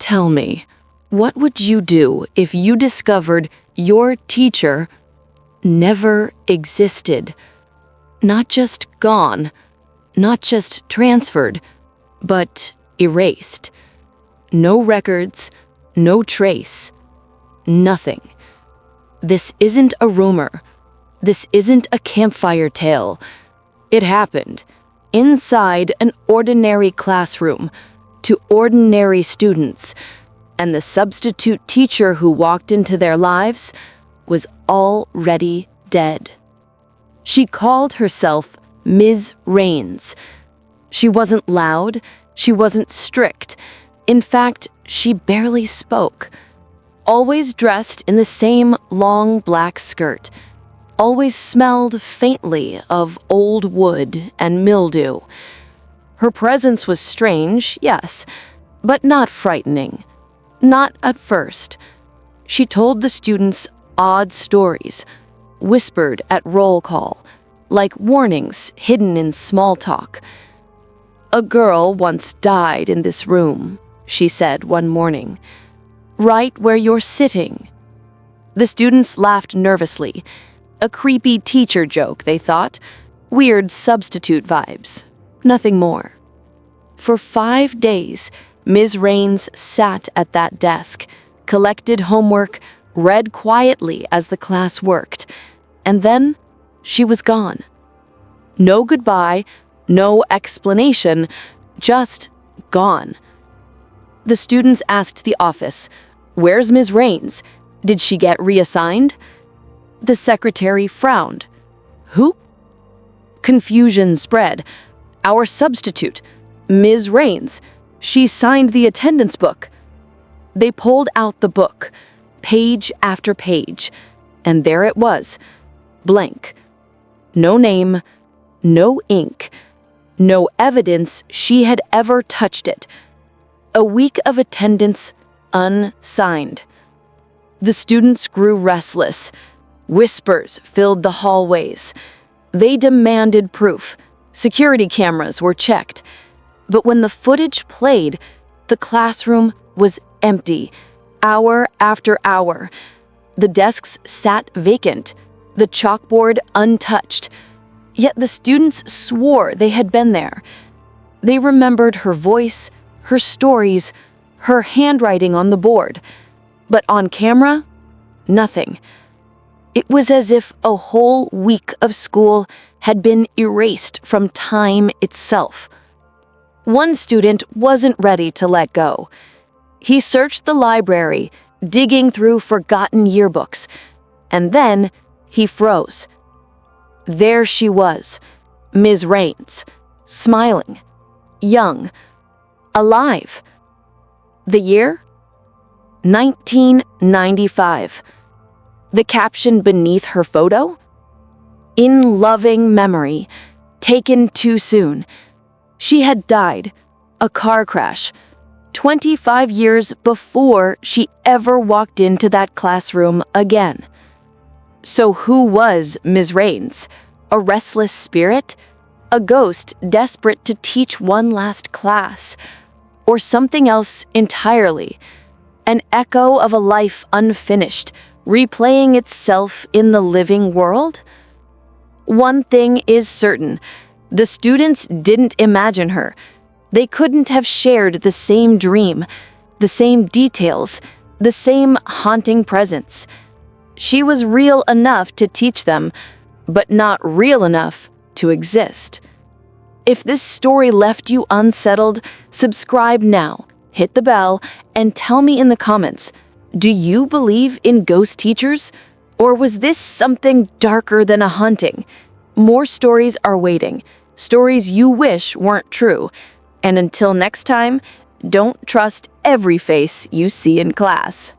Tell me, what would you do if you discovered your teacher never existed? Not just gone, not just transferred, but erased. No records, no trace, nothing. This isn't a rumor. This isn't a campfire tale. It happened inside an ordinary classroom to ordinary students, and the substitute teacher who walked into their lives was already dead. She called herself Ms. Raines. She wasn't loud, she wasn't strict. In fact, she barely spoke. Always dressed in the same long black skirt. Always smelled faintly of old wood and mildew. Her presence was strange, yes, but not frightening. Not at first. She told the students odd stories, whispered at roll call, like warnings hidden in small talk. "A girl once died in this room," she said one morning, "right where you're sitting." The students laughed nervously. A creepy teacher joke, they thought. Weird substitute vibes. Nothing more. For 5 days, Ms. Raines sat at that desk, collected homework, read quietly as the class worked, and then she was gone. No goodbye, no explanation, just gone. The students asked the office, "Where's Ms. Raines? Did she get reassigned?" The secretary frowned. "Who?" Confusion spread. "Our substitute, Ms. Raines. She signed the attendance book." They pulled out the book, page after page, and there it was, blank. No name, no ink, no evidence she had ever touched it. A week of attendance unsigned. The students grew restless. Whispers filled the hallways. They demanded proof. Security cameras were checked. But when the footage played, the classroom was empty, hour after hour. The desks sat vacant, the chalkboard untouched. Yet the students swore they had been there. They remembered her voice, her stories, her handwriting on the board. But on camera, nothing. It was as if a whole week of school had been erased from time itself. One student wasn't ready to let go. He searched the library, digging through forgotten yearbooks, and then he froze. There she was, Ms. Raines, smiling, young, alive. The year? 1995. The caption beneath her photo? "In loving memory, taken too soon." She had died, a car crash, 25 years before she ever walked into that classroom again. So who was Ms. Raines? A restless spirit? A ghost desperate to teach one last class? Or something else entirely? An echo of a life unfinished, replaying itself in the living world? One thing is certain. The students didn't imagine her. They couldn't have shared the same dream, the same details, the same haunting presence. She was real enough to teach them, but not real enough to exist. If this story left you unsettled, subscribe now, hit the bell, and tell me in the comments, do you believe in ghost teachers? Or was this something darker than a haunting? More stories are waiting, stories you wish weren't true. And until next time, don't trust every face you see in class.